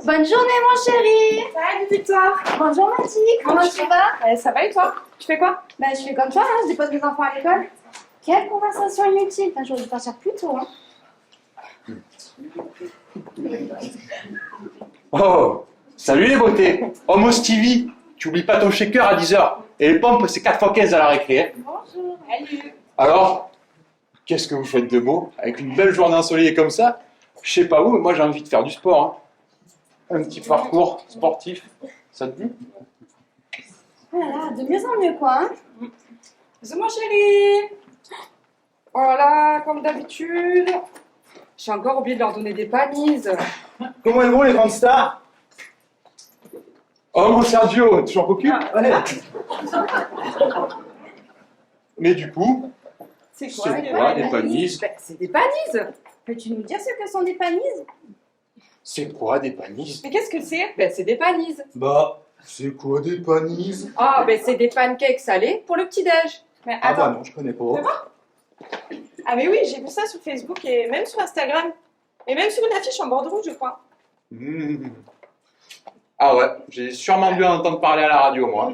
Bonne journée, mon chéri. Salut Victoire. Bonjour, Mathie. Comment tu vas? Ça va et toi? Tu fais quoi? Bah, je fais comme toi, hein, je dépose mes enfants à l'école. Quelle conversation inutile. Enfin, j'aurais dû partir plus tôt. Hein. Oh, salut les beautés. Oh, mon Stevie, tu oublies pas ton shaker à 10h. Et les pompes, c'est 4x15 à la récré. Hein. Bonjour. Salut. Alors, qu'est-ce que vous faites de beau? Avec une belle journée ensoleillée comme ça? Je sais pas où, mais moi j'ai envie de faire du sport. Hein. Un petit parcours sportif, ça te dit? Voilà, de mieux en mieux, quoi. Hein. Bisous mon chéri. Voilà, comme d'habitude. J'ai encore oublié de leur donner des panises. Comment elles vont les grandes stars? Oh mon Sergio, toujours cocu? Ouais. Mais du coup, C'est c'est quoi des panises? Ben, c'est des panises. Peux-tu nous dire ce que sont des panises? C'est quoi des panises? Mais qu'est-ce que c'est? Ben, c'est des panises. Bah, c'est quoi des panises? Ah, ben c'est des pancakes salés pour le petit-déj. Mais Ah attends. bah non, je connais pas. Ah mais oui, j'ai vu ça sur Facebook et même sur Instagram. Et même sur une affiche en bordereau, je crois. Mmh. Ah ouais, j'ai sûrement dû en entendre parler à la radio, moi.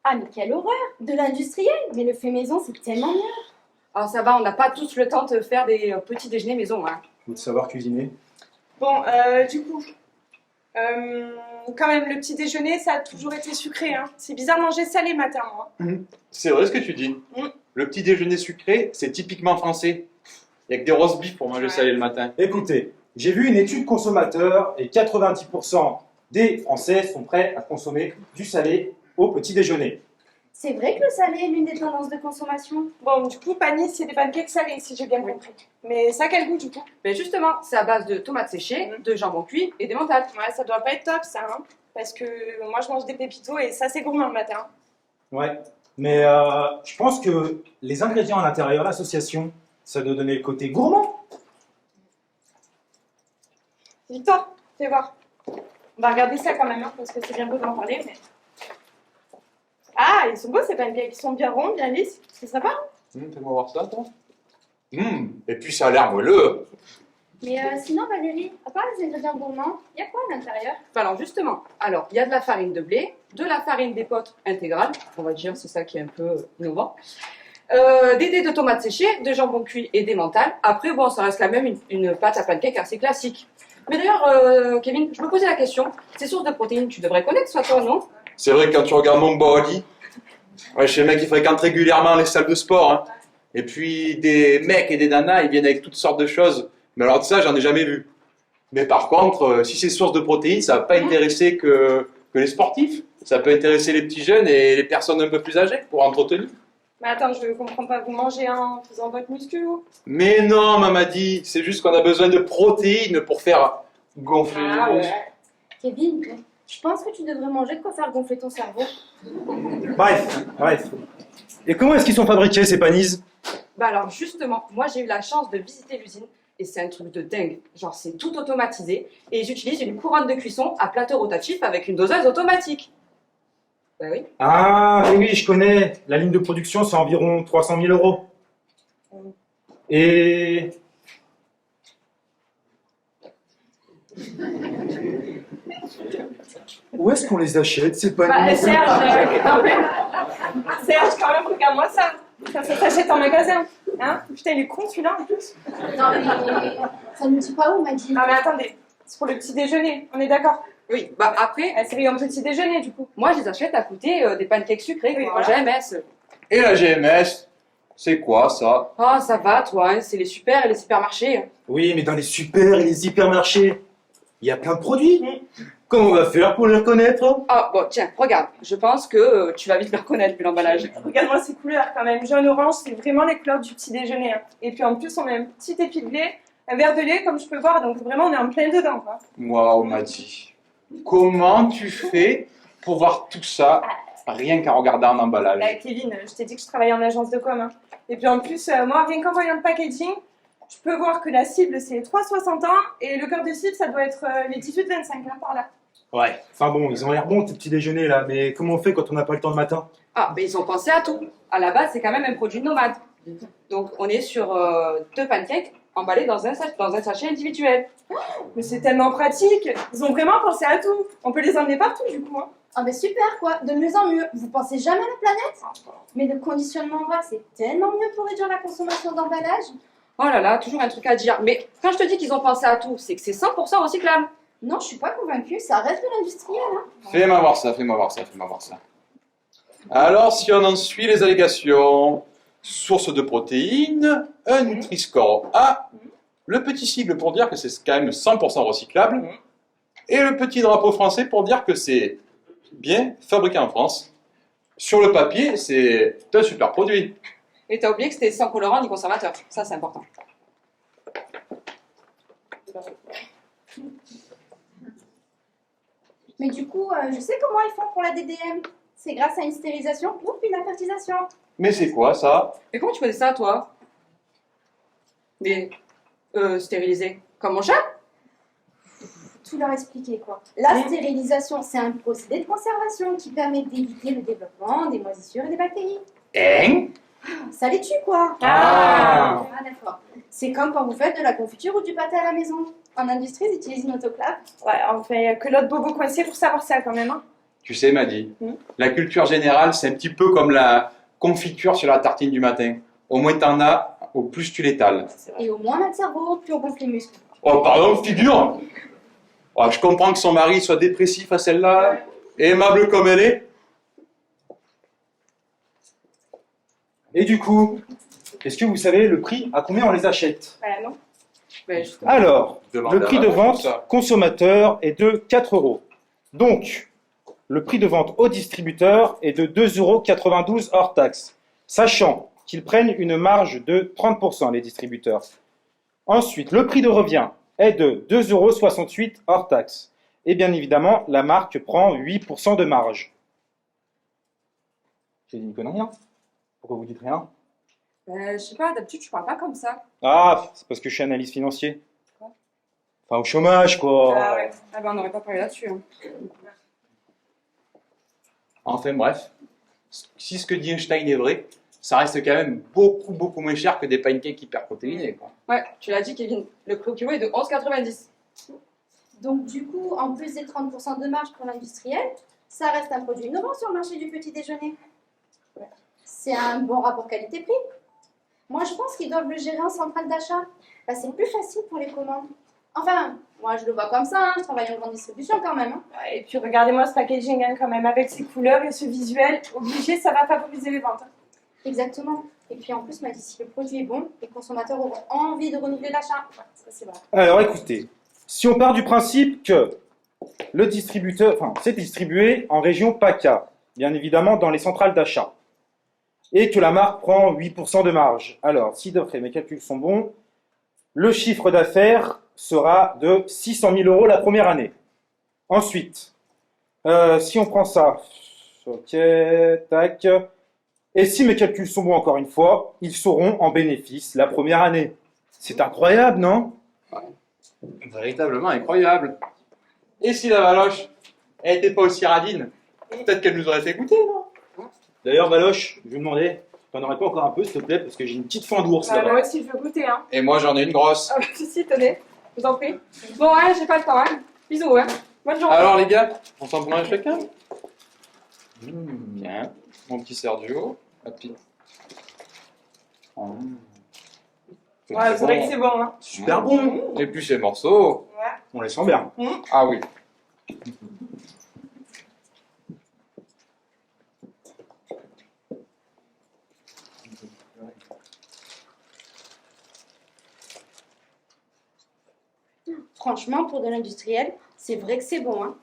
Ah, mais quelle horreur. De l'industriel. Mais le fait maison, c'est tellement mieux. Ah, ça va, on n'a pas tous le temps de faire des petits déjeuners maison. Hein. Faut de savoir cuisiner. Bon, du coup, quand même, le petit déjeuner, ça a toujours été sucré. Hein. C'est bizarre de manger salé le matin, moi. C'est vrai ce que tu dis. Mmh. Le petit déjeuner sucré, c'est typiquement français. Il n'y a que des roast beef pour manger salé le matin. Écoutez, j'ai vu une étude consommateur et 90% des Français sont prêts à consommer du salé au petit déjeuner. C'est vrai que le salé est l'une des tendances de consommation. Bon, du coup, panis, c'est des pancakes salés, si j'ai bien compris. Mais ça a quel goût, du coup? Ben justement, c'est à base de tomates séchées, de jambon cuit et d'emmental. Ouais, ça doit pas être top, ça, hein. Parce que moi, je mange des pépitos et ça, c'est gourmand le matin. Ouais, mais je pense que les ingrédients à l'intérieur, l'association, ça doit donner le côté gourmand. Victoire, fais voir. On va regarder ça quand même, hein, parce que c'est bien beau d'en parler, mais... Ah, ils sont beaux ces pancakes, ils sont bien ronds, bien lisses, c'est sympa. Fais-moi voir ça, toi. Et puis ça a l'air moelleux. Mais sinon, Valérie, à part les ingrédients gourmands, il y a quoi à l'intérieur? Alors justement, alors il y a de la farine de blé, de la farine d'épeautre intégrale, on va dire, c'est ça qui est un peu innovant, des dés de tomates séchées, de jambon cuit et d'emmental. Après, bon, ça reste quand même une pâte à pancake assez classique. Mais d'ailleurs, Kevin, je me posais la question, ces sources de protéines, tu devrais connaître, soit toi, non? C'est vrai que quand tu regardes mon body, ouais, chez les mecs qui fréquentent régulièrement les salles de sport, hein. Et puis des mecs et des nanas, ils viennent avec toutes sortes de choses. Mais alors de ça, j'en ai jamais vu. Mais par contre, si c'est source de protéines, ça va pas intéresser que les sportifs. Ça peut intéresser les petits jeunes et les personnes un peu plus âgées pour entretenir. Mais attends, je comprends pas, vous mangez en faisant votre muscu ou? Mais non, Mamadi, c'est juste qu'on a besoin de protéines pour faire gonfler les Ah muscles. ouais. Kevin, je pense que tu devrais manger de quoi faire gonfler ton cerveau. Bref. Et comment est-ce qu'ils sont fabriqués ces panises? Bah alors justement, moi j'ai eu la chance de visiter l'usine et c'est un truc de dingue. Genre c'est tout automatisé et ils utilisent une couronne de cuisson à plateau rotatif avec une doseuse automatique. Bah oui. Ah, oui, je connais. La ligne de production, c'est environ 300 000 €. Et... Où est-ce qu'on les achète, ces Bah, panises? Serge, Serge, quand même, regarde-moi ça. Ça s'achète en magasin. Hein? Putain, il est con celui-là en plus. Non, mais ça ne dit pas où, Mathie. Ah, mais attendez, c'est pour le petit déjeuner, on est d'accord? Oui, bah après, C'est rayon petit déjeuner du coup. moi je les achète à côté des pancakes sucrés, Oui, quoi, voilà. GMS. Et la GMS, c'est quoi ça? Oh ça va toi, hein, c'est les super et les supermarchés. Oui, mais dans les super et les hypermarchés, il y a plein de produits. Comment on va faire pour les reconnaître? Ah bon tiens, regarde, je pense que tu vas vite me reconnaître vu l'emballage. Regarde-moi ces couleurs quand même. Jaune-orange, c'est vraiment les couleurs du petit déjeuner. Hein. Et puis en plus, on a un petit épi de lait, un verre de lait, comme je peux voir. Donc vraiment, on est en plein dedans, quoi. Waouh, Madi. Comment tu fais pour voir tout ça rien qu'en regardant un emballage? Là, Kevin, je t'ai dit que je travaillais en agence de com. Hein. Et puis en plus, moi, rien qu'en voyant le packaging, je peux voir que la cible, c'est les 3-60 ans. Et le cœur de cible, ça doit être les 18-25, là, par là. Ouais. Enfin bon, ils ont l'air bons, tes petits déjeuners là, mais comment on fait quand on n'a pas le temps le matin? Ah, mais ils ont pensé à tout. À la base, c'est quand même un produit nomade. Donc on est sur 2 pancakes emballés dans un sachet individuel. Mais c'est tellement pratique. Ils ont vraiment pensé à tout. On peut les emmener partout du coup. Hein. Ah mais super quoi, de mieux en mieux. Vous pensez jamais à la planète? Mais le conditionnement en vrac, c'est tellement mieux pour réduire la consommation d'emballage. Oh là là, toujours un truc à dire. Mais quand je te dis qu'ils ont pensé à tout, c'est que c'est 100% recyclable. Non, je suis pas convaincue, ça reste de l'industriel. Hein. Fais-moi voir ça, fais-moi voir ça, fais-moi voir ça. Alors, si on en suit les allégations, source de protéines, un Nutri-Score A, le petit sigle pour dire que c'est quand même 100% recyclable, et le petit drapeau français pour dire que c'est bien fabriqué en France. Sur le papier, c'est un super produit. Et t'as oublié que c'était sans colorant ni conservateur. Ça, c'est important. Mais du coup, je sais comment ils font pour la DDM. C'est grâce à une stérilisation ou une apertisation. Mais c'est quoi ça? Et comment tu connais ça, toi? Mais, stérilisé. Comme mon chat? Tout leur expliquer quoi. La stérilisation, c'est un procédé de conservation qui permet d'éviter le développement des moisissures et des bactéries. Hein? Ça les tue quoi. Ah. Ah d'accord. C'est comme quand vous faites de la confiture ou du pâté à la maison. En industrie, ils utilisent une autoclave. Ouais, on fait que l'autre bobo coincé pour savoir ça quand même. Hein. Tu sais, Maddy, la culture générale, c'est un petit peu comme la confiture sur la tartine du matin. Au moins t'en as, au plus tu l'étales. Et au moins on a le cerveau, plus on gonfle les muscles. Oh, pardon, figure! Oh, je comprends que son mari soit dépressif à celle-là, aimable comme elle est. Et du coup, est-ce que vous savez le prix à combien on les achète? Voilà, non. Ben, justement. Alors, Demande le prix à de la vente ça. consommateur est de 4 euros. Donc, le prix de vente au distributeur est de 2,92 € hors taxe, sachant qu'ils prennent une marge de 30% les distributeurs. Ensuite, le prix de revient est de 2,68 € hors taxe. Et bien évidemment, la marque prend 8% de marge. J'ai dit une connerie, hein? Pourquoi vous dites rien? Ben, je sais pas, d'habitude, tu parles pas comme ça. Ah, c'est parce que je suis analyste financier. Enfin, au chômage, quoi. Ah ouais. Ah ben, on n'aurait pas parlé là-dessus. Hein. Enfin bref, si ce que dit Einstein est vrai, ça reste quand même beaucoup moins cher que des pancakes hyper protéinés, quoi. Ouais, tu l'as dit, Kevin. Le prix au kilo est de 11,90. Donc du coup, en plus des 30% de marge pour l'industriel, ça reste un produit innovant sur le marché du petit déjeuner. C'est un bon rapport qualité-prix. Moi, je pense qu'ils doivent le gérer en centrale d'achat. Bah, c'est plus facile pour les commandes. Enfin, moi, je le vois comme ça, hein. Je travaille en grande distribution quand même. Hein. Ouais, et puis regardez-moi ce packaging hein, quand même, avec ses couleurs et ce visuel. Obligé, ça va favoriser les ventes. Hein. Exactement. Et puis en plus, m'a dit si le produit est bon, les consommateurs auront envie de renouveler l'achat. Ouais, ça, c'est vrai. Alors écoutez, si on part du principe que le distributeur, enfin, c'est distribué en région PACA, bien évidemment dans les centrales d'achat, et que la marque prend 8% de marge. Alors, si d'après mes calculs sont bons, le chiffre d'affaires sera de 600 000 € la première année. Ensuite, si on prend ça, ok, tac, et si mes calculs sont bons encore une fois, ils seront en bénéfice la première année. C'est incroyable, non? Véritablement incroyable. Et si la Valoche, elle n'était pas aussi radine, peut-être qu'elle nous aurait fait goûter, non? D'ailleurs, Valoche, je vous demandais, t'en aurais pas encore un peu, s'il te plaît, parce que j'ai une petite faim d'ours là-bas. Moi aussi, je veux goûter. Hein. Et moi j'en ai une grosse. Ah, si, tenez. Je vous en prie. Bon, ouais, j'ai pas le temps, hein. Bisous, hein. Bonne journée. Alors les gars, on s'en prend un chacun? Bien. Mon petit Sergio. Hop. Ouais, c'est vrai que c'est bon. Hein. Super bon. Et puis ces morceaux. Ouais. On les sent bien. Ah oui. Franchement, pour de l'industriel, c'est vrai que c'est bon. Hein.